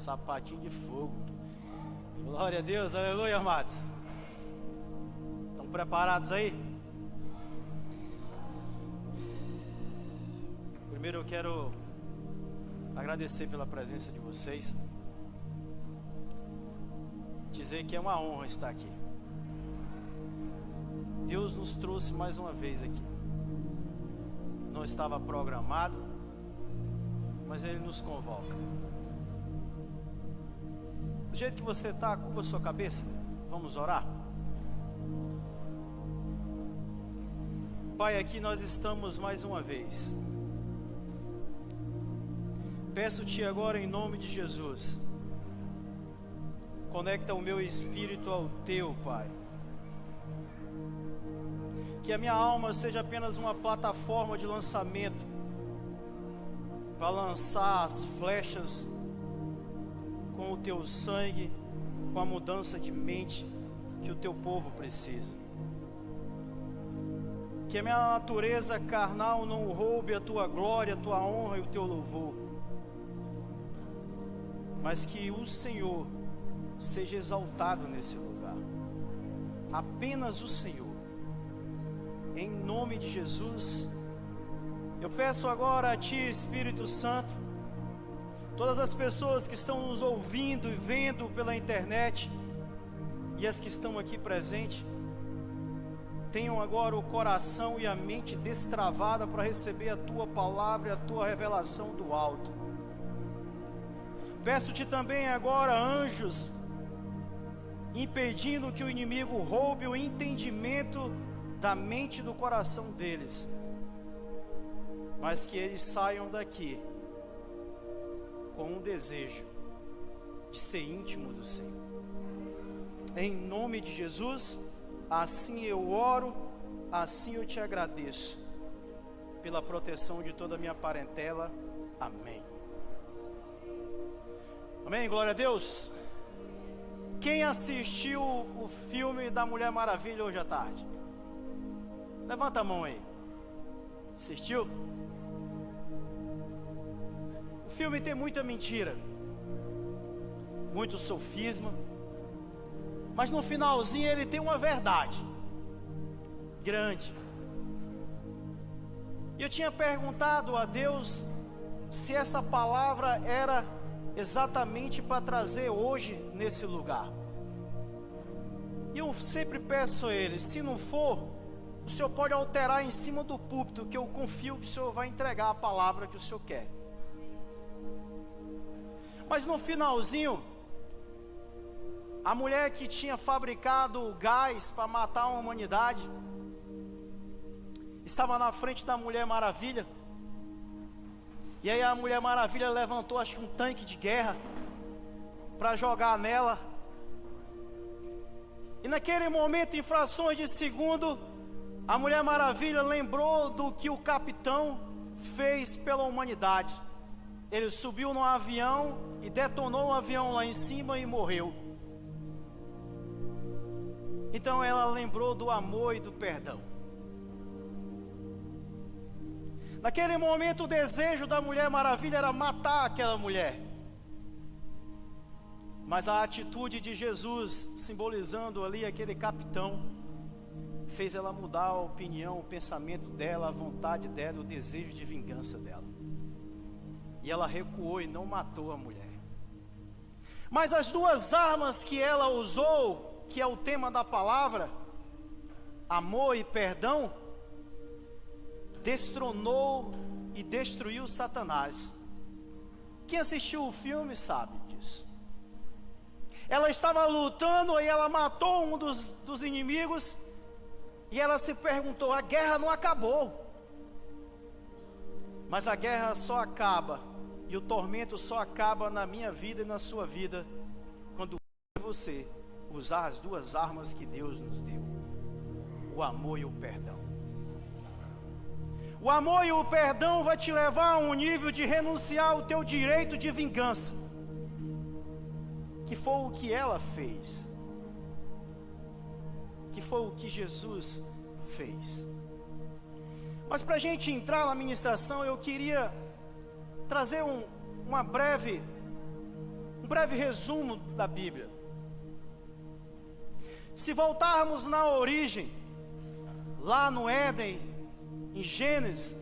Sapatinho de fogo. Glória a Deus, aleluia, amados. Estão preparados aí? Primeiro eu quero agradecer pela presença de vocês. Dizer que é uma honra estar aqui. Deus nos trouxe mais uma vez aqui. Não estava programado, mas Ele nos convoca. Do jeito que você está, curva a sua cabeça. Vamos orar? Pai, aqui nós estamos mais uma vez. Peço-te agora em nome de Jesus, conecta o meu espírito ao teu, Pai. Que a minha alma seja apenas uma plataforma de lançamento para lançar as flechas com o teu sangue, com a mudança de mente que o teu povo precisa. Que a minha natureza carnal não roube a tua glória, a tua honra e o teu louvor, mas que o Senhor seja exaltado nesse lugar. Apenas o Senhor. Em nome de Jesus, eu peço agora a Ti, Espírito Santo, todas as pessoas que estão nos ouvindo e vendo pela internet, e as que estão aqui presentes, tenham agora o coração e a mente destravada para receber a Tua palavra e a Tua revelação do alto. Peço-te também agora, anjos, impedindo que o inimigo roube o entendimento da mente e do coração deles, mas que eles saiam daqui com um desejo de ser íntimo do Senhor. Em nome de Jesus, assim eu oro, assim eu te agradeço, pela proteção de toda a minha parentela. Amém. Amém, glória a Deus. Quem assistiu o filme da Mulher Maravilha hoje à tarde? Levanta a mão aí. Assistiu? O filme tem muita mentira, muito sofisma, mas no finalzinho ele tem uma verdade grande. E eu tinha perguntado a Deus se essa palavra era exatamente para trazer hoje nesse lugar. E eu sempre peço a Ele, se não for, o Senhor pode alterar em cima do púlpito, que eu confio que o Senhor vai entregar a palavra que o Senhor quer. Mas no finalzinho, a mulher que tinha fabricado o gás para matar a humanidade estava na frente da Mulher Maravilha. E aí a Mulher Maravilha levantou, acho que um tanque de guerra para jogar nela. E naquele momento, em frações de segundo, a Mulher Maravilha lembrou do que o capitão fez pela humanidade. Ele subiu num avião e detonou um avião lá em cima e morreu. Então ela lembrou do amor e do perdão. Naquele momento o desejo da Mulher Maravilha era matar aquela mulher. Mas a atitude de Jesus, simbolizando ali aquele capitão, fez ela mudar a opinião, o pensamento dela, a vontade dela, o desejo de vingança dela. E ela recuou e não matou a mulher. Mas as duas armas que ela usou, que é o tema da palavra, amor e perdão, destronou e destruiu Satanás. Quem assistiu o filme sabe disso. Ela estava lutando e ela matou um dos inimigos. E ela se perguntou: a guerra não acabou. Mas a guerra só acaba, e o tormento só acaba na minha vida e na sua vida, quando você usar as duas armas que Deus nos deu: o amor e o perdão. O amor e o perdão vai te levar a um nível de renunciar ao teu direito de vingança, que foi o que ela fez, que foi o que Jesus fez. Mas para a gente entrar na ministração, eu queria trazer um Um breve resumo da Bíblia. Se voltarmos na origem, lá no Éden, em Gênesis,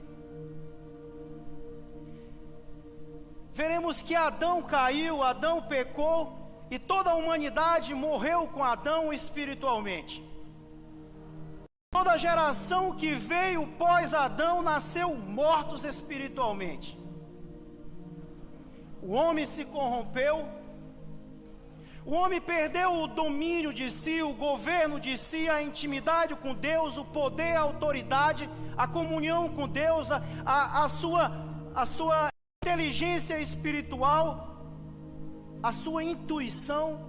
veremos que Adão caiu, Adão pecou, e toda a humanidade morreu com Adão espiritualmente. Toda geração que veio pós Adão nasceu mortos espiritualmente. O homem se corrompeu, o homem perdeu o domínio de si, o governo de si, a intimidade com Deus, o poder, a autoridade, a comunhão com Deus, a sua inteligência espiritual, a sua intuição.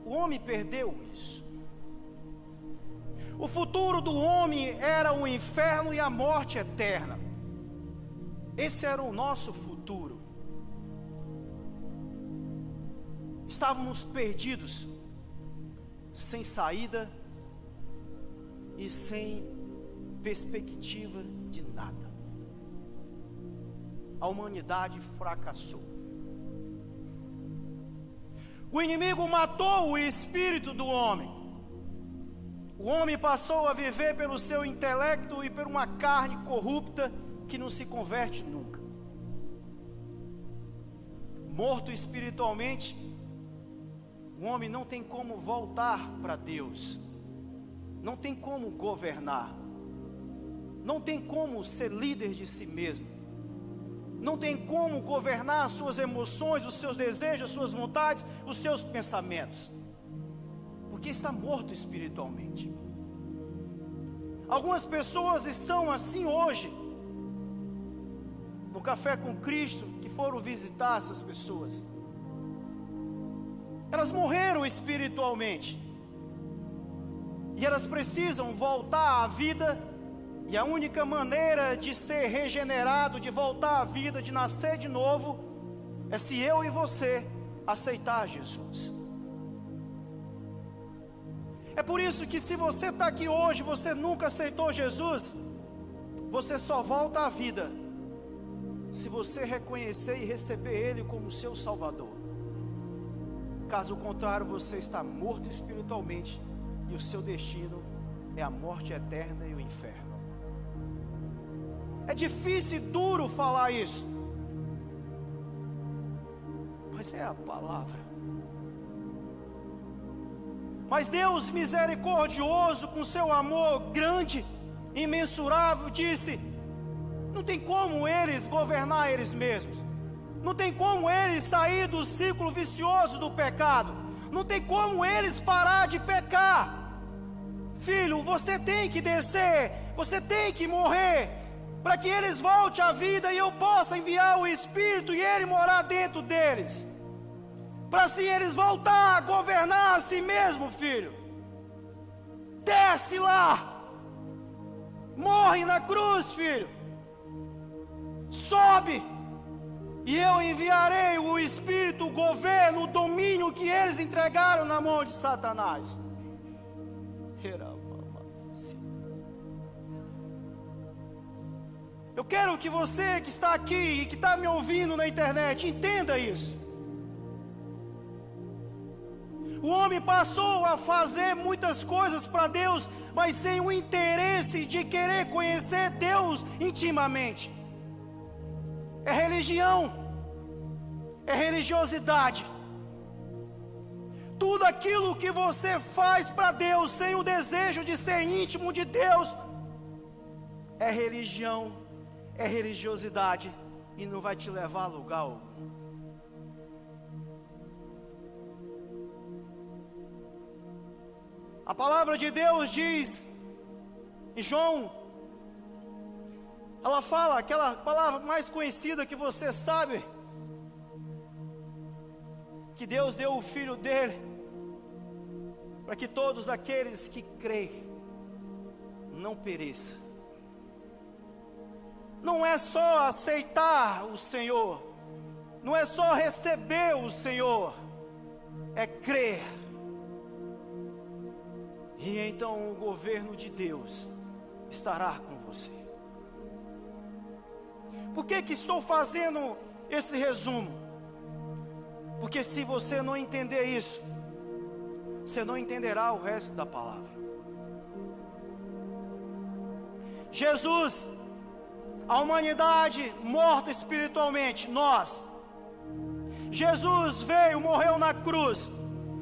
O homem perdeu isso. O futuro do homem era o inferno e a morte eterna. Esse era o nosso futuro. Estávamos perdidos, sem saída e sem perspectiva de nada. A humanidade fracassou. O inimigo matou o espírito do homem. O homem passou a viver pelo seu intelecto e por uma carne corrupta que não se converte nunca. Morto espiritualmente, o homem não tem como voltar para Deus, não tem como governar, não tem como ser líder de si mesmo, não tem como governar as suas emoções, os seus desejos, as suas vontades, os seus pensamentos, porque está morto espiritualmente. Algumas pessoas estão assim hoje, no Café com Cristo, que foram visitar essas pessoas. Elas morreram espiritualmente, e elas precisam voltar à vida, e a única maneira de ser regenerado, de voltar à vida, de nascer de novo, é se eu e você aceitar Jesus. É por isso que se você está aqui hoje, você nunca aceitou Jesus, você só volta à vida se você reconhecer e receber Ele como seu Salvador. Caso contrário, você está morto espiritualmente e o seu destino é a morte eterna e o inferno. É difícil e duro falar isso, mas é a palavra. Mas Deus misericordioso, com seu amor grande, imensurável, disse: não tem como eles governar eles mesmos, não tem como eles sair do ciclo vicioso do pecado, não tem como eles parar de pecar. Filho, você tem que descer, você tem que morrer, para que eles voltem à vida e eu possa enviar o Espírito e Ele morar dentro deles, para assim eles voltar a governar a si mesmo. Filho, desce lá, morre na cruz, filho, sobe, e eu enviarei o Espírito, o governo, o domínio que eles entregaram na mão de Satanás. Eu quero que você que está aqui e que está me ouvindo na internet, entenda isso. O homem passou a fazer muitas coisas para Deus, mas sem o interesse de querer conhecer Deus intimamente. É religião, é religiosidade. Tudo aquilo que você faz para Deus sem o desejo de ser íntimo de Deus é religião, é religiosidade, e não vai te levar a lugar algum. A palavra de Deus diz em João, ela fala aquela palavra mais conhecida que você sabe, que Deus deu o Filho dele, para que todos aqueles que creem não pereçam. Não é só aceitar o Senhor, não é só receber o Senhor, é crer. E então o governo de Deus estará com você. Por que estou fazendo esse resumo? Porque se você não entender isso, você não entenderá o resto da palavra. Jesus, a humanidade morta espiritualmente, nós. Jesus veio, morreu na cruz,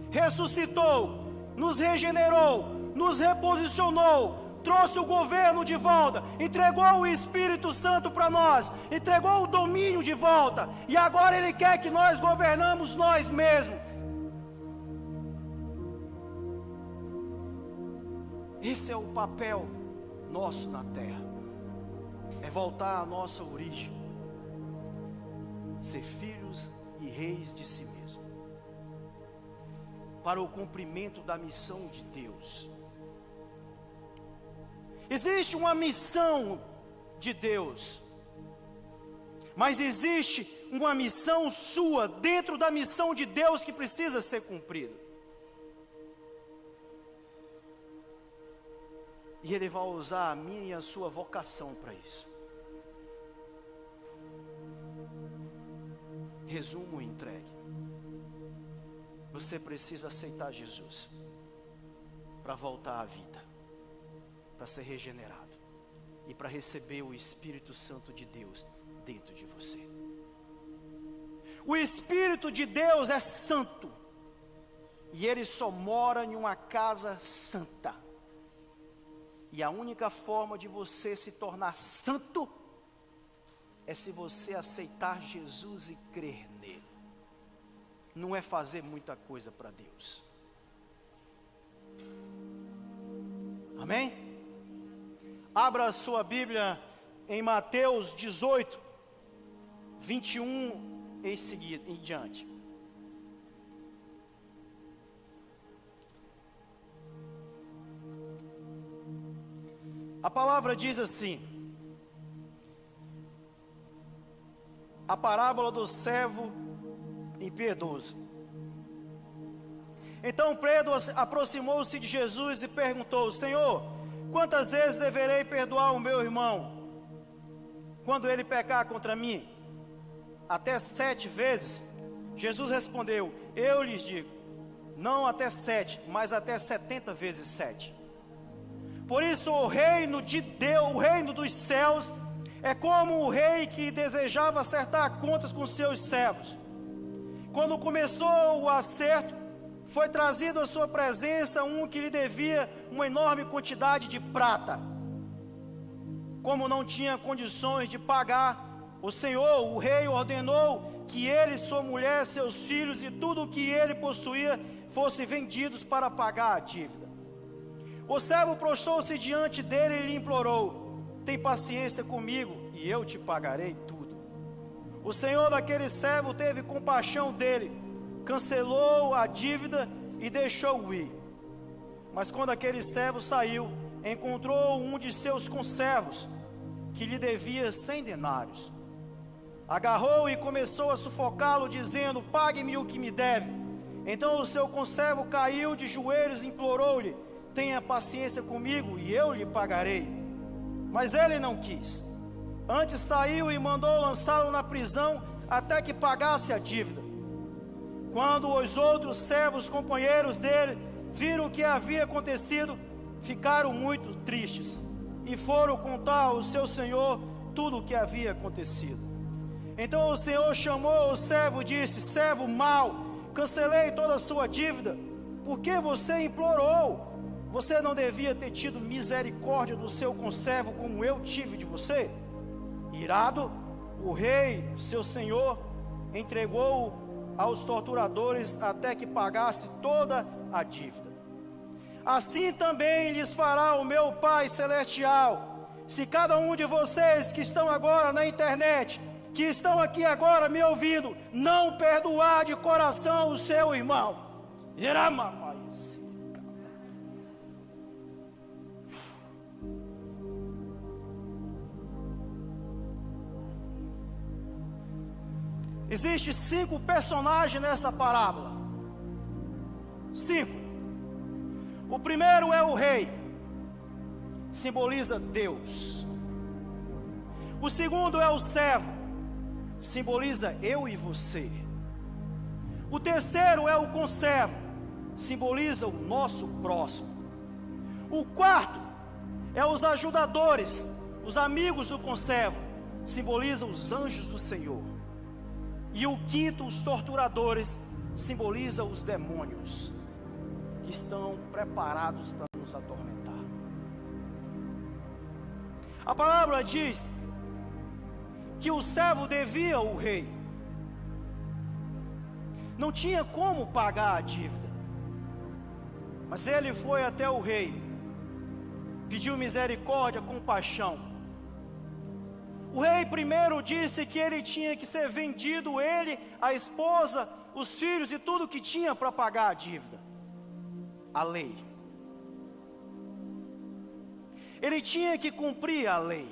ressuscitou, nos regenerou, nos reposicionou, trouxe o governo de volta, entregou o Espírito Santo para nós, entregou o domínio de volta, e agora Ele quer que nós governamos nós mesmos. Esse é o papel nosso na terra, é voltar à nossa origem, ser filhos e reis de si mesmo, para o cumprimento da missão de Deus. Existe uma missão de Deus, mas existe uma missão sua dentro da missão de Deus que precisa ser cumprida. E Ele vai usar a minha e a sua vocação para isso. Resumo entregue. Você precisa aceitar Jesus para voltar à vida, para ser regenerado e para receber o Espírito Santo de Deus dentro de você. O Espírito de Deus é santo e Ele só mora em uma casa santa. E a única forma de você se tornar santo é se você aceitar Jesus e crer nele. Não é fazer muita coisa para Deus. Amém? Abra a sua Bíblia em Mateus 18, 21 em diante. A palavra diz assim: a parábola do servo impiedoso. Então Pedro aproximou-se de Jesus e perguntou: Senhor, quantas vezes deverei perdoar o meu irmão quando ele pecar contra mim? Até 7 vezes? Jesus respondeu: eu lhes digo, não até 7, mas até 70 vezes 7. Por isso o reino de Deus, o reino dos céus, é como o rei que desejava acertar contas com seus servos. Quando começou o acerto, foi trazido à sua presença um que lhe devia uma enorme quantidade de prata. Como não tinha condições de pagar, o Senhor, o rei, ordenou que ele, sua mulher, seus filhos e tudo o que ele possuía fossem vendidos para pagar a dívida. O servo prostrou-se diante dele e lhe implorou: tem paciência comigo e eu te pagarei tudo. O senhor daquele servo teve compaixão dele, cancelou a dívida e deixou-o ir. Mas quando aquele servo saiu, encontrou um de seus conservos, que lhe devia 100 denários. Agarrou-o e começou a sufocá-lo, dizendo: pague-me o que me deve. Então o seu conservo caiu de joelhos e implorou-lhe: tenha paciência comigo e eu lhe pagarei. Mas ele não quis. Antes saiu e mandou lançá-lo na prisão até que pagasse a dívida. Quando os outros servos, companheiros dele, viram o que havia acontecido, ficaram muito tristes e foram contar ao seu senhor tudo o que havia acontecido. Então o senhor chamou o servo e disse: servo mau, cancelei toda a sua dívida, porque você implorou. Você não devia ter tido misericórdia do seu conservo como eu tive de você? Irado, o rei, seu senhor, entregou-o aos torturadores até que pagasse toda a dívida. Assim também lhes fará o meu Pai Celestial, se cada um de vocês que estão agora na internet, que estão aqui agora me ouvindo, não perdoar de coração o seu irmão. Existem 5 personagens nessa parábola. 5. O primeiro é o rei, simboliza Deus. O segundo é o servo, simboliza eu e você. O terceiro é o conservo, simboliza o nosso próximo. O quarto é os ajudadores, os amigos do conservo, simboliza os anjos do Senhor. E o quinto, os torturadores, simboliza os demônios que estão preparados para nos atormentar. A palavra diz que o servo devia ao rei. Não tinha como pagar a dívida. Mas ele foi até o rei, pediu misericórdia, compaixão. O rei primeiro disse que ele tinha que ser vendido, ele, a esposa, os filhos e tudo que tinha para pagar a dívida. A lei. Ele tinha que cumprir a lei.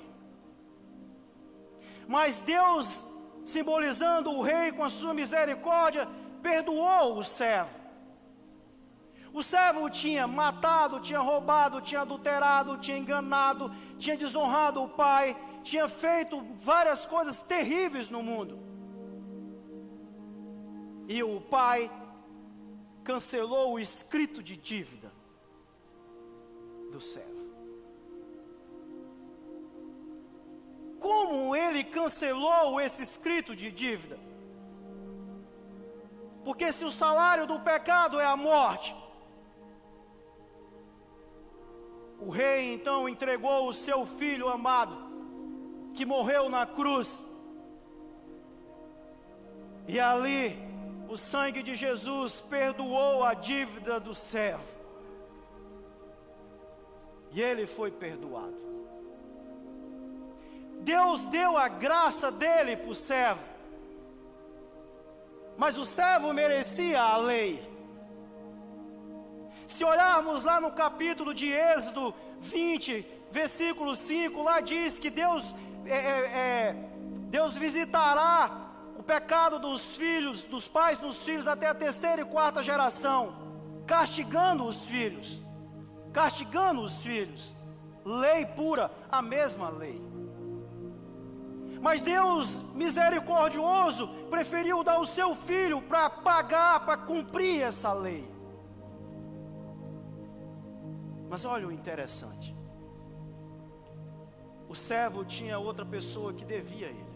Mas Deus, simbolizando o rei com a sua misericórdia, perdoou o servo. O servo tinha matado, tinha roubado, tinha adulterado, tinha enganado, tinha desonrado o pai, tinha feito várias coisas terríveis no mundo. E o pai cancelou o escrito de dívida do servo. Como ele cancelou esse escrito de dívida? Porque se o salário do pecado é a morte, o rei então entregou o seu filho amado, que morreu na cruz, e ali o sangue de Jesus perdoou a dívida do servo, e ele foi perdoado. Deus deu a graça dele para o servo, mas o servo merecia a lei. Se olharmos lá no capítulo de Êxodo 20, versículo 5, lá diz que Deus visitará o pecado dos filhos, dos pais dos filhos até a terceira e quarta geração, castigando os filhos. Lei pura, a mesma lei. Mas Deus misericordioso preferiu dar o seu filho para pagar, para cumprir essa lei. Mas olha o interessante. O servo tinha outra pessoa que devia a ele.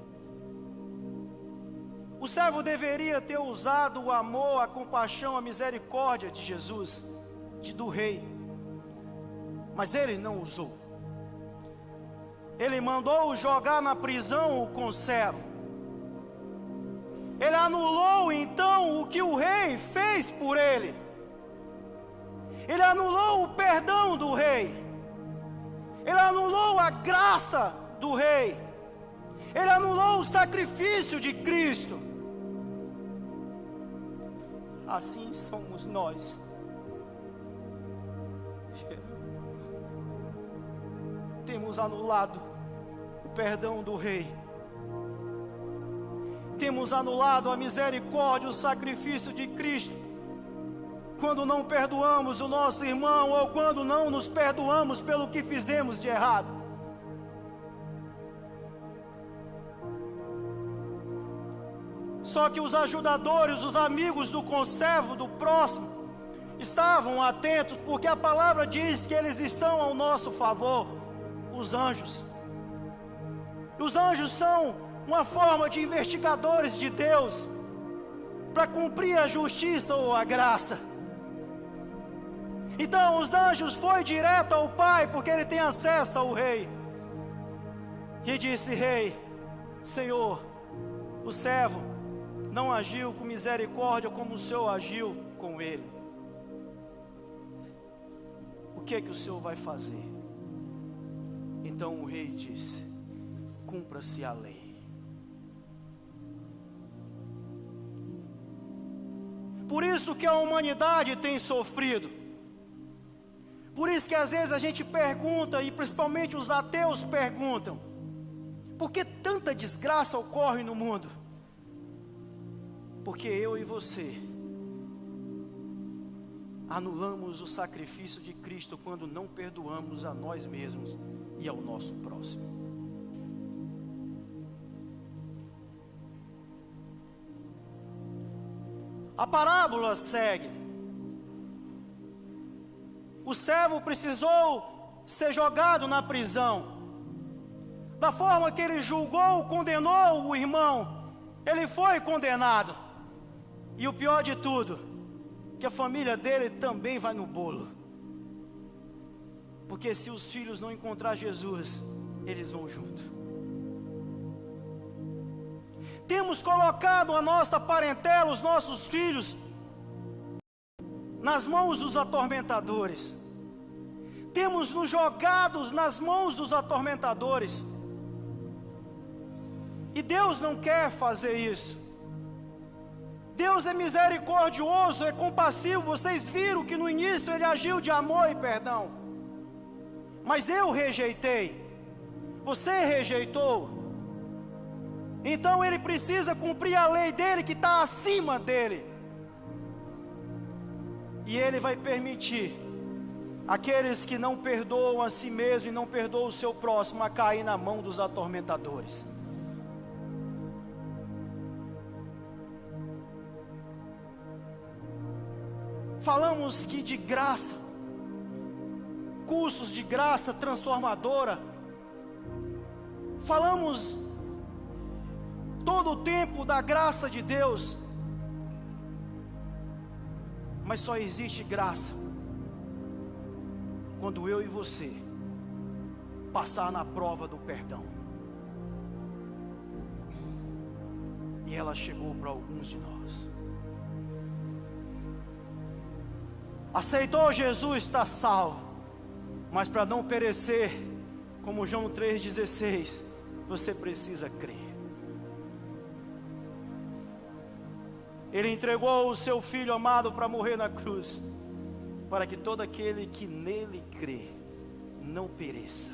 O servo deveria ter usado o amor, a compaixão, a misericórdia de Jesus, do rei. Mas ele não usou. Ele mandou jogar na prisão o conservo. Ele anulou então o que o rei fez por ele. Ele anulou o perdão do rei. Ele anulou a graça do rei. Ele anulou o sacrifício de Cristo. Assim somos nós. Temos anulado o perdão do rei. Temos anulado a misericórdia, o sacrifício de Cristo, quando não perdoamos o nosso irmão, ou quando não nos perdoamos pelo que fizemos de errado. Só que os ajudadores, os amigos do conservo, do próximo, estavam atentos, porque a palavra diz que eles estão ao nosso favor, os anjos. Os anjos são uma forma de investigadores de Deus, para cumprir a justiça ou a graça. Então os anjos foram direto ao pai, porque ele tem acesso ao rei, e disse: rei, Senhor, o servo não agiu com misericórdia como o Senhor agiu com ele. O que o Senhor vai fazer? Então o rei disse: cumpra-se a lei. Por isso que a humanidade tem sofrido. Por isso que às vezes a gente pergunta, e principalmente os ateus perguntam: por que tanta desgraça ocorre no mundo? Porque eu e você anulamos o sacrifício de Cristo quando não perdoamos a nós mesmos e ao nosso próximo. A parábola segue. O servo precisou ser jogado na prisão. Da forma que ele julgou, condenou o irmão, ele foi condenado. E o pior de tudo, que a família dele também vai no bolo. Porque se os filhos não encontrar Jesus, eles vão junto. Temos colocado a nossa parentela, os nossos filhos, nas mãos dos atormentadores. Temos nos jogado nas mãos dos atormentadores. E Deus não quer fazer isso. Deus é misericordioso, é compassivo. Vocês viram que no início Ele agiu de amor e perdão. Mas eu rejeitei. Você rejeitou. Então Ele precisa cumprir a lei dEle que está acima dEle. E Ele vai permitir aqueles que não perdoam a si mesmo e não perdoam o seu próximo a cair na mão dos atormentadores. Falamos que de graça, cursos de graça transformadora, falamos todo o tempo da graça de Deus, mas só existe graça quando eu e você passar na prova do perdão. E ela chegou para alguns de nós. Aceitou Jesus, está salvo. Mas para não perecer, como João 3,16, você precisa crer. Ele entregou o seu Filho amado para morrer na cruz, para que todo aquele que nele crê, não pereça.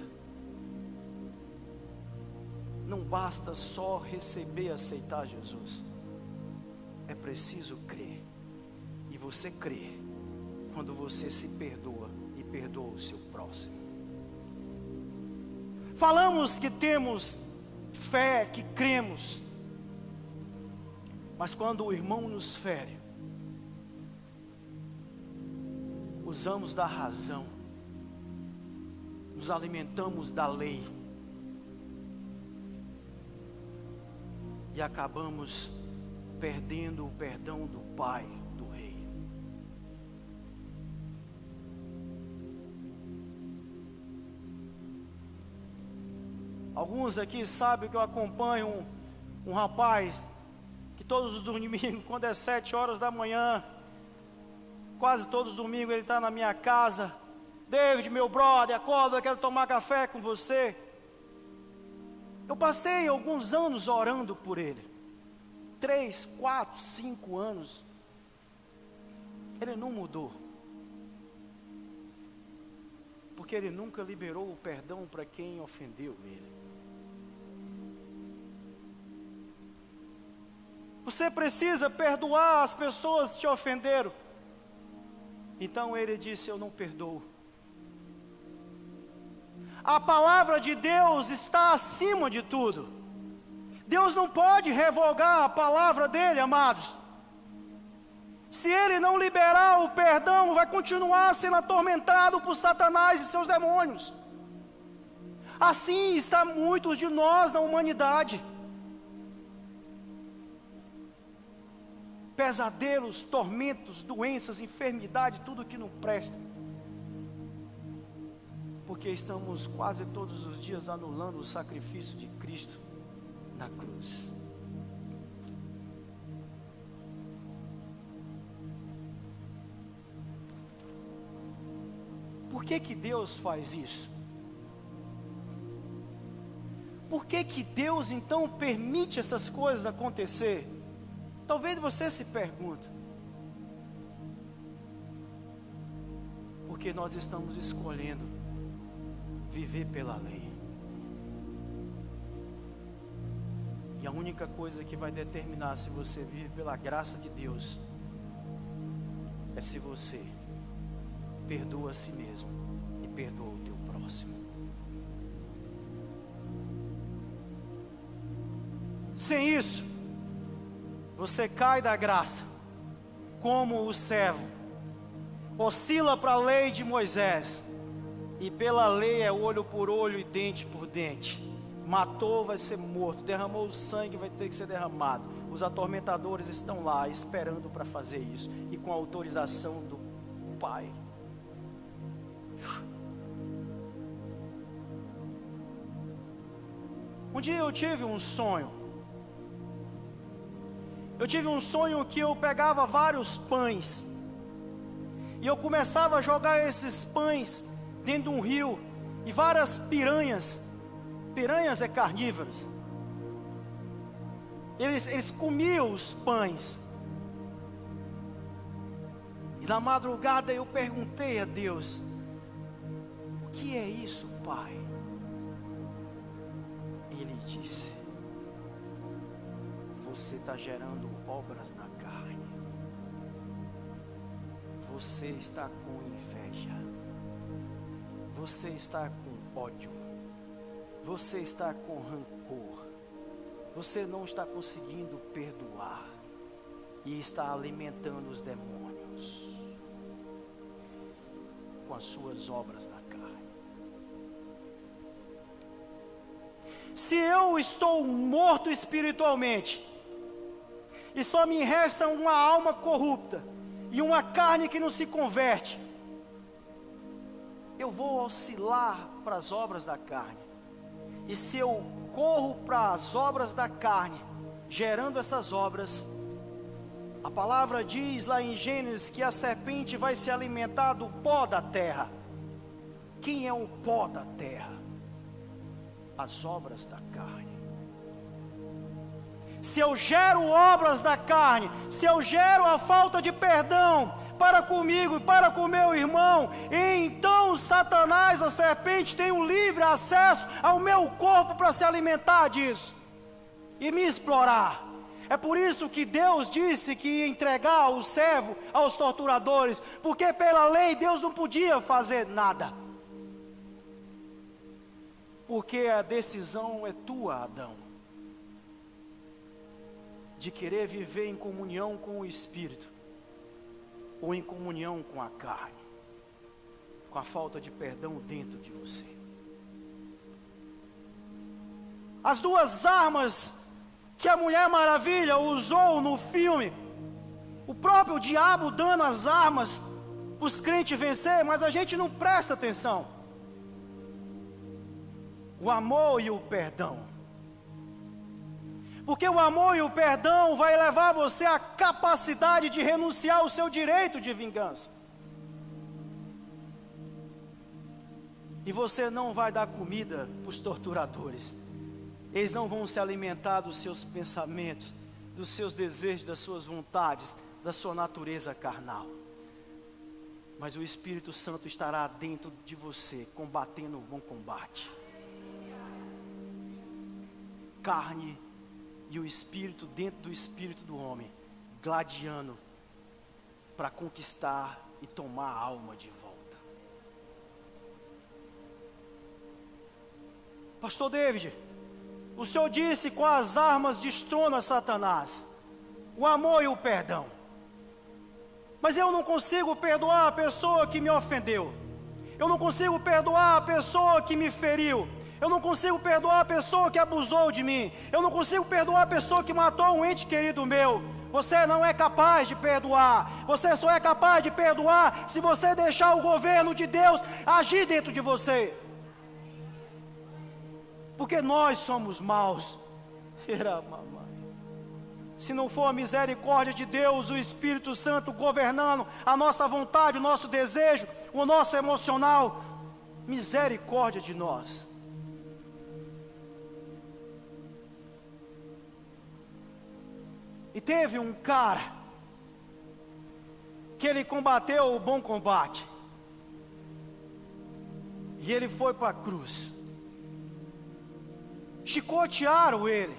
Não basta só receber e aceitar Jesus. É preciso crer. E você crê quando você se perdoa e perdoa o seu próximo. Falamos que temos fé, que cremos, mas quando o irmão nos fere, usamos da razão, nos alimentamos da lei e acabamos perdendo o perdão do Pai, do Rei. Alguns aqui sabem que eu acompanho um rapaz que todos os domingos, quando é 7 horas da manhã, quase todos os domingos ele está na minha casa. David, meu brother, acorda, eu quero tomar café com você. Eu passei alguns anos orando por ele. 3, 4, 5 anos. Ele não mudou. Porque ele nunca liberou o perdão para quem ofendeu ele. Você precisa perdoar as pessoas que te ofenderam. Então ele disse: eu não perdoo. A palavra de Deus está acima de tudo. Deus não pode revogar a palavra dele, amados. Se ele não liberar o perdão, vai continuar sendo atormentado por Satanás e seus demônios. Assim está muitos de nós na humanidade. Pesadelos, tormentos, doenças, enfermidade, tudo que não presta. Porque estamos quase todos os dias anulando o sacrifício de Cristo na cruz. Por que Deus faz isso? Por que Deus então permite essas coisas acontecer? Talvez você se pergunte. Porque nós estamos escolhendo viver pela lei. E a única coisa que vai determinar se você vive pela graça de Deus é se você perdoa a si mesmo e perdoa o teu próximo. Sem isso, você cai da graça como o servo, oscila para a lei de Moisés, e pela lei é olho por olho e dente por dente. Matou, vai ser morto. Derramou o sangue, vai ter que ser derramado. Os atormentadores estão lá esperando para fazer isso, e com a autorização do Pai. Um dia eu tive um sonho. Eu tive um sonho que eu pegava vários pães e eu começava a jogar esses pães dentro de um rio, e várias piranhas é carnívoras, eles comiam os pães. E na madrugada eu perguntei a Deus: o que é isso, Pai? Ele disse: você está gerando obras na carne. Você está com inveja. Você está com ódio. Você está com rancor. Você não está conseguindo perdoar. E está alimentando os demônios com as suas obras na carne. Se eu estou morto espiritualmente, e só me resta uma alma corrupta e uma carne que não se converte, eu vou oscilar para as obras da carne. E se eu corro para as obras da carne, gerando essas obras, a palavra diz lá em Gênesis que a serpente vai se alimentar do pó da terra. Quem é o pó da terra? As obras da carne. Se eu gero obras da carne, se eu gero a falta de perdão para comigo e para com meu irmão, então Satanás, a serpente, tem um livre acesso ao meu corpo para se alimentar disso e me explorar. É por isso que Deus disse que ia entregar o servo aos torturadores, porque pela lei Deus não podia fazer nada. Porque a decisão é tua, Adão, de querer viver em comunhão com o Espírito, ou em comunhão com a carne, com a falta de perdão dentro de você. As duas armas que a Mulher Maravilha usou no filme, o próprio diabo dando as armas para os crentes vencer, mas a gente não presta atenção. O amor e o perdão. Porque o amor e o perdão vai levar você à capacidade de renunciar ao seu direito de vingança. E você não vai dar comida para os torturadores. Eles não vão se alimentar dos seus pensamentos, dos seus desejos, das suas vontades, da sua natureza carnal. Mas o Espírito Santo estará dentro de você, combatendo o bom combate. Carne e o Espírito dentro do Espírito do homem, gladiando para conquistar e tomar a alma de volta. Pastor David, o Senhor disse: com as armas destrona Satanás, o amor e o perdão. Mas eu não consigo perdoar a pessoa que me ofendeu. Eu não consigo perdoar a pessoa que me feriu. Eu não consigo perdoar a pessoa que abusou de mim. Eu não consigo perdoar a pessoa que matou um ente querido meu. Você não é capaz de perdoar. Você só é capaz de perdoar se você deixar o governo de Deus agir dentro de você. Porque nós somos maus. Se não for a misericórdia de Deus, o Espírito Santo governando a nossa vontade, o nosso desejo, o nosso emocional, misericórdia de nós. E teve um cara que ele combateu o bom combate. E ele foi para a cruz. Chicotearam ele.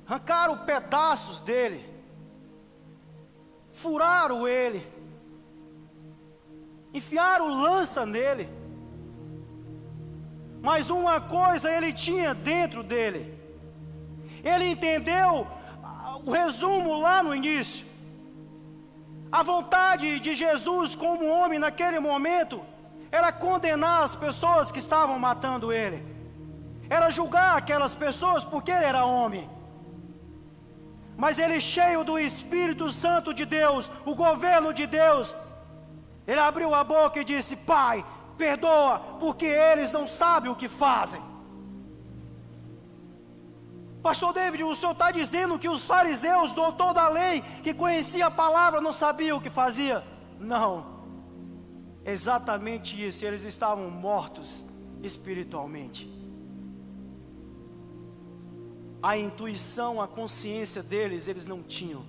Arrancaram pedaços dele. Furaram ele. Enfiaram lança nele. Mas uma coisa ele tinha dentro dele. Ele entendeu o resumo lá no início. A vontade de Jesus como homem naquele momento era condenar as pessoas que estavam matando ele, era julgar aquelas pessoas porque ele era homem. Mas ele, cheio do Espírito Santo de Deus, o governo de Deus, ele abriu a boca e disse: Pai, perdoa, porque eles não sabem o que fazem. Pastor David, o senhor está dizendo que os fariseus, doutor da lei, que conhecia a palavra, não sabiam o que fazia? Não, exatamente isso, eles estavam mortos espiritualmente. A intuição, a consciência deles, eles não tinham.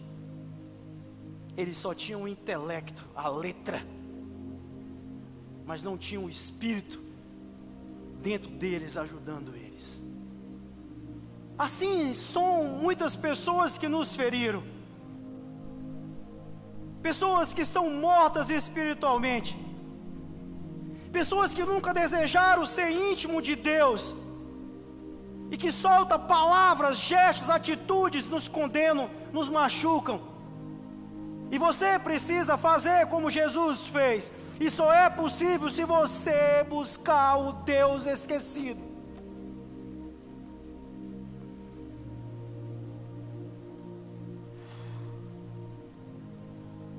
Eles só tinham o intelecto, a letra, mas não tinham o Espírito dentro deles ajudando eles. Assim são muitas pessoas que nos feriram, pessoas que estão mortas espiritualmente, pessoas que nunca desejaram ser íntimo de Deus, e que soltam palavras, gestos, atitudes, nos condenam, nos machucam. E você precisa fazer como Jesus fez, e só é possível se você buscar o Deus esquecido.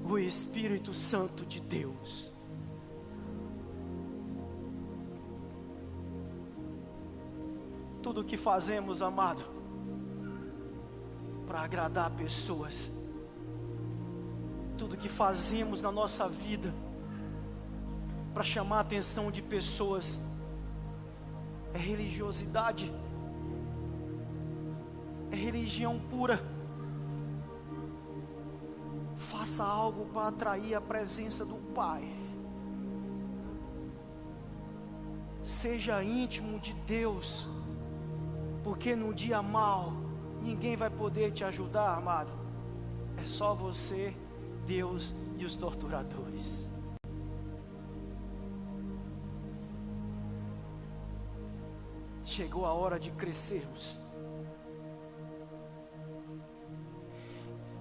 O Espírito Santo de Deus. Tudo que fazemos, amado, para agradar pessoas, tudo que fazemos na nossa vida para chamar a atenção de pessoas, é religiosidade, é religião pura. Faça algo para atrair a presença do Pai. Seja íntimo de Deus, porque no dia mau, ninguém vai poder te ajudar, amado. É só você, Deus e os torturadores. Chegou a hora de crescermos.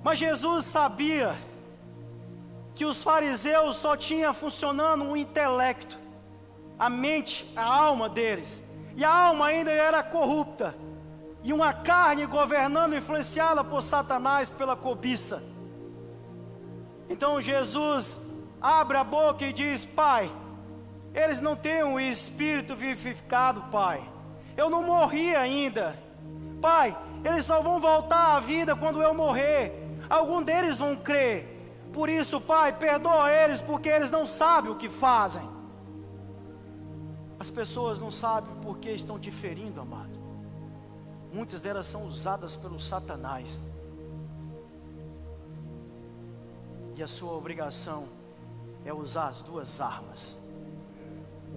Mas Jesus sabia que os fariseus só tinham funcionando o intelecto, a mente, a alma deles. E a alma ainda era corrupta, e uma carne governando, influenciada por Satanás, pela cobiça. Então Jesus abre a boca e diz: Pai, eles não têm um espírito vivificado, Pai. Eu não morri ainda, Pai. Eles só vão voltar à vida quando eu morrer. Algum deles vão crer. Por isso, Pai, perdoa eles, porque eles não sabem o que fazem. As pessoas não sabem por que estão te ferindo, amado. Muitas delas são usadas pelo Satanás. E a sua obrigação é usar as duas armas: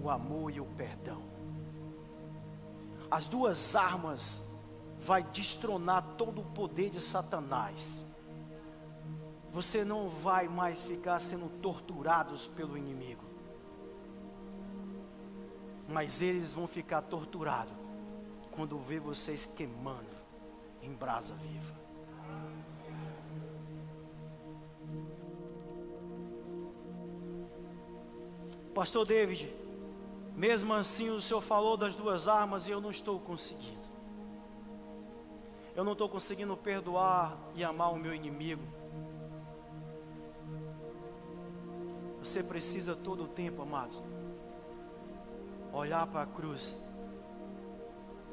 o amor e o perdão. As duas armas vai destronar todo o poder de Satanás. Você não vai mais ficar sendo torturados pelo inimigo, mas eles vão ficar torturados quando vê vocês queimando em brasa viva. Pastor David, mesmo assim o senhor falou das duas armas e eu não estou conseguindo. Eu não estou conseguindo perdoar e amar o meu inimigo. Você precisa todo o tempo, amado, olhar para a cruz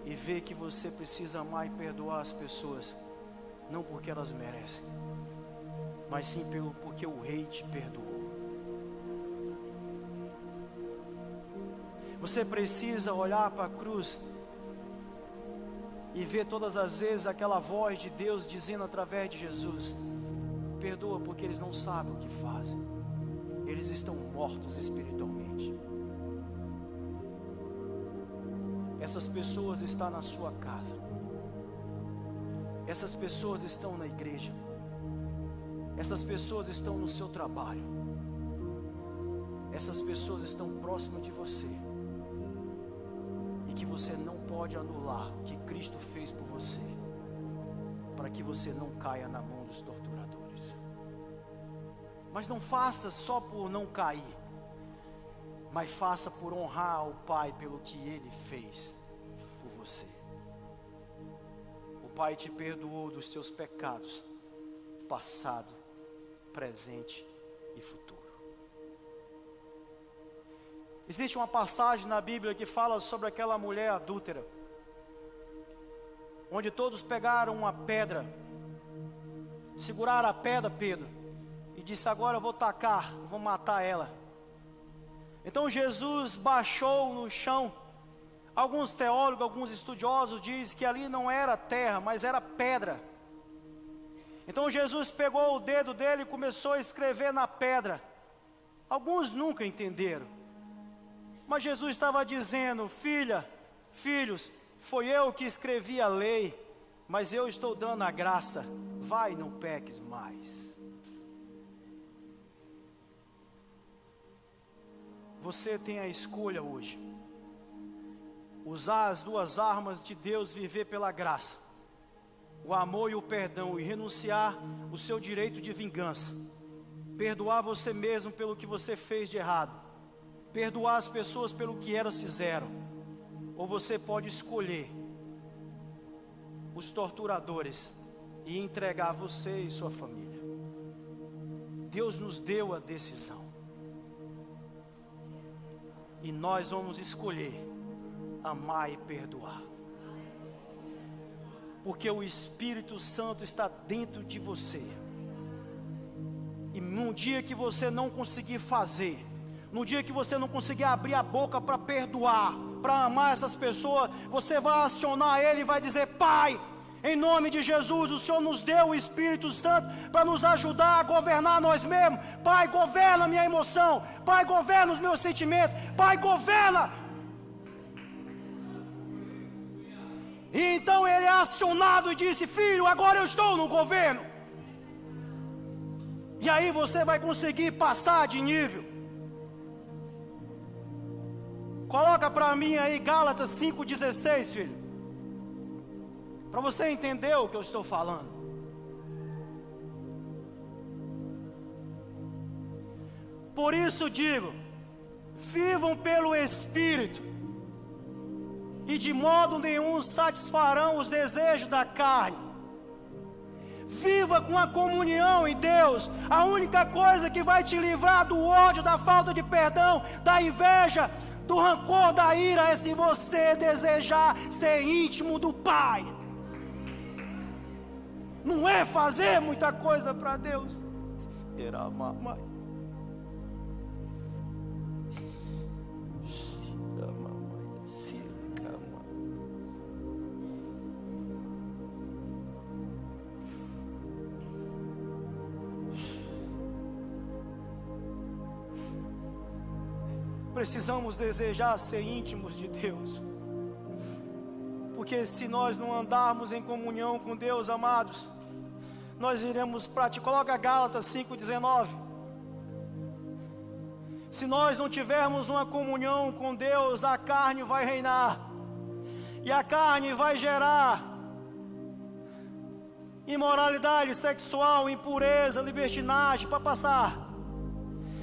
e ver que você precisa amar e perdoar as pessoas, não porque elas merecem, mas sim porque o Rei te perdoou. Você precisa olhar para a cruz e ver todas as vezes aquela voz de Deus dizendo através de Jesus: perdoa porque eles não sabem o que fazem. Eles estão mortos espiritualmente. Essas pessoas estão na sua casa. Essas pessoas estão na igreja. Essas pessoas estão no seu trabalho. Essas pessoas estão próximas de você. E que você não pode anular o que Cristo fez por você, para que você não caia na mão dos torturadores. Mas não faça só por não cair, mas faça por honrar o Pai pelo que Ele fez por você. O Pai te perdoou dos teus pecados, passado, presente e futuro. Existe uma passagem na Bíblia que fala sobre aquela mulher adúltera, onde todos pegaram uma pedra, seguraram a pedra, Pedro, e disse: agora eu vou tacar, eu vou matar ela. Então Jesus baixou no chão. Alguns teólogos, alguns estudiosos dizem que ali não era terra, mas era pedra. Então Jesus pegou o dedo dele e começou a escrever na pedra. Alguns nunca entenderam, mas Jesus estava dizendo: filha, filhos, foi eu que escrevi a lei, mas eu estou dando a graça, vai, não peques mais. Você tem a escolha hoje, usar as duas armas de Deus, viver pela graça, o amor e o perdão, e renunciar o seu direito de vingança, perdoar você mesmo pelo que você fez de errado, perdoar as pessoas pelo que elas fizeram. Ou você pode escolher os torturadores e entregar você e sua família. Deus nos deu a decisão, e nós vamos escolher amar e perdoar, porque o Espírito Santo está dentro de você. E num dia que você não conseguir fazer, no dia que você não conseguir abrir a boca para perdoar, para amar essas pessoas, você vai acionar Ele e vai dizer: Pai, em nome de Jesus, o Senhor nos deu o Espírito Santo para nos ajudar a governar nós mesmos. Pai, governa a minha emoção. Pai, governa os meus sentimentos. Pai, governa. E então ele é acionado e disse: filho, agora eu estou no governo. E aí você vai conseguir passar de nível. Coloca para mim aí Gálatas 5,16, filho, para você entender o que eu estou falando. Por isso digo: vivam pelo Espírito, e de modo nenhum satisfarão os desejos da carne. Viva com a comunhão em Deus. A única coisa que vai te livrar do ódio, da falta de perdão, da inveja, do rancor, da ira, é se você desejar ser íntimo do Pai. Não é fazer muita coisa para Deus. Precisamos desejar ser íntimos de Deus, porque se nós não andarmos em comunhão com Deus, amados, nós iremos praticar. Coloca Gálatas 5,19. Se nós não tivermos uma comunhão com Deus, a carne vai reinar, e a carne vai gerar imoralidade sexual, impureza, libertinagem, para passar,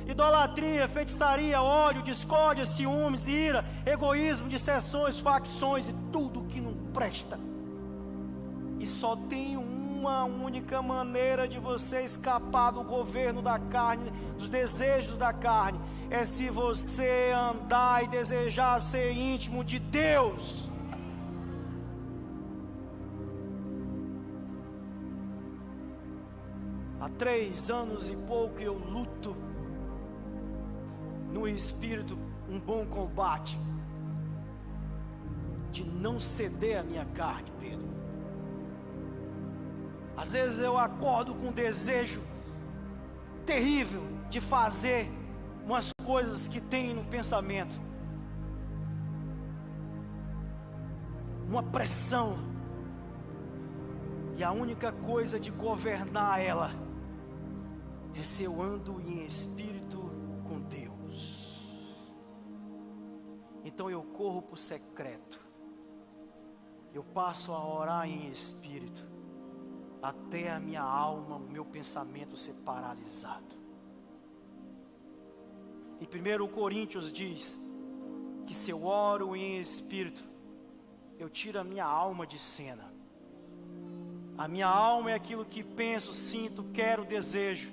idolatria, feitiçaria, ódio, discórdia, ciúmes, ira, egoísmo, dissensões, facções e tudo que não presta. E só tem uma única maneira de você escapar do governo da carne, dos desejos da carne, é se você andar e desejar ser íntimo de Deus. Há 3 anos e pouco eu luto no Espírito um bom combate, de não ceder à minha carne, Pedro. Às vezes eu acordo com um desejo terrível de fazer umas coisas que tem no pensamento, uma pressão, e a única coisa de governar ela é se eu ando em espírito com Deus. Então eu corro para o secreto, eu passo a orar em espírito, até a minha alma, o meu pensamento ser paralisado. Em 1 Coríntios diz que se eu oro em espírito, eu tiro a minha alma de cena. A minha alma é aquilo que penso, sinto, quero, desejo.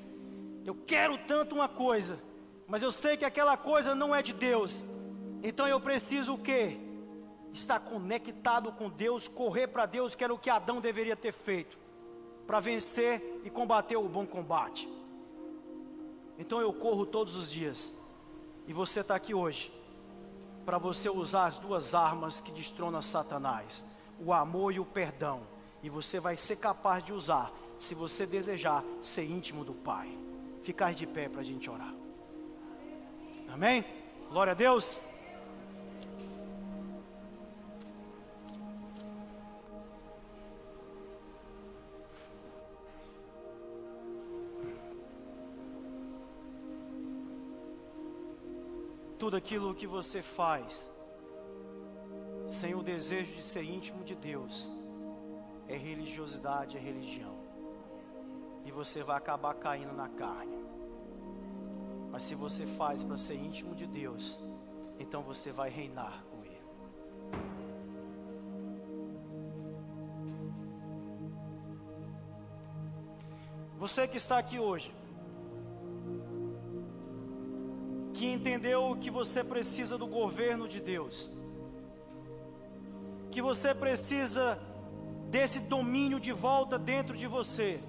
Eu quero tanto uma coisa, mas eu sei que aquela coisa não é de Deus. Então eu preciso o quê? Estar conectado com Deus, correr para Deus, que era o que Adão deveria ter feito, para vencer e combater o bom combate. Então eu corro todos os dias. E você está aqui hoje para você usar as duas armas que destronam Satanás, o amor e o perdão. E você vai ser capaz de usar, se você desejar ser íntimo do Pai. Ficar de pé para a gente orar. Amém? Glória a Deus. Tudo aquilo que você faz sem o desejo de ser íntimo de Deus é religiosidade, é religião. E você vai acabar caindo na carne. Mas se você faz para ser íntimo de Deus, então você vai reinar com Ele. Você que está aqui hoje, que entendeu que você precisa do governo de Deus, que você precisa desse domínio de volta dentro de você,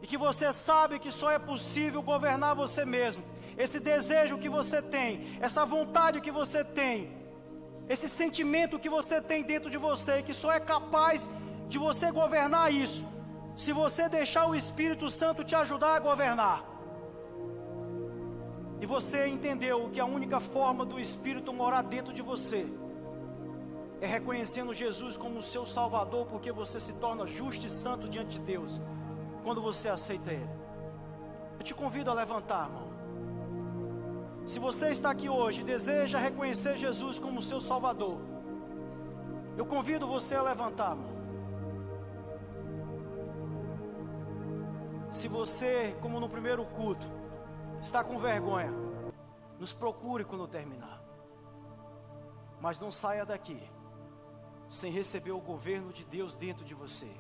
e que você sabe que só é possível governar você mesmo. Esse desejo que você tem, essa vontade que você tem, esse sentimento que você tem dentro de você, que só é capaz de você governar isso, se você deixar o Espírito Santo te ajudar a governar. E você entendeu que a única forma do Espírito morar dentro de você é reconhecendo Jesus como o seu Salvador, porque você se torna justo e santo diante de Deus quando você aceita Ele. Eu te convido a levantar a mão. Se você está aqui hoje e deseja reconhecer Jesus como o seu Salvador, eu convido você a levantar a mão. Se você, como no primeiro culto, está com vergonha, nos procure quando terminar. Mas não saia daqui sem receber o governo de Deus dentro de você,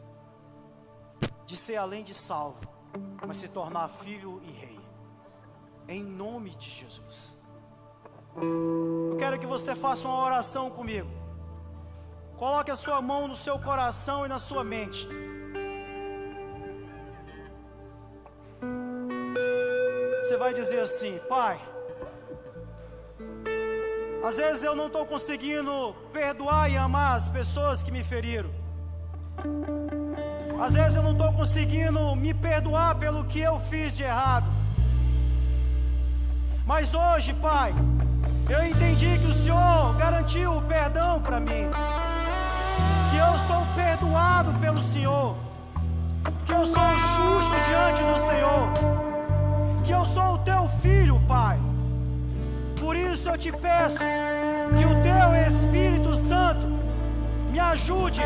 de ser além de salvo, mas se tornar filho e rei, em nome de Jesus. Eu quero que você faça uma oração comigo. Coloque a sua mão no seu coração e na sua mente. Você vai dizer assim: Pai, às vezes eu não estou conseguindo perdoar e amar as pessoas que me feriram. Às vezes eu não estou conseguindo me perdoar pelo que eu fiz de errado. Mas hoje, Pai, eu entendi que o Senhor garantiu o perdão para mim, que eu sou perdoado pelo Senhor, que eu sou justo diante do Senhor, que eu sou o Teu Filho, Pai. Por isso eu te peço que o Teu Espírito Santo me ajude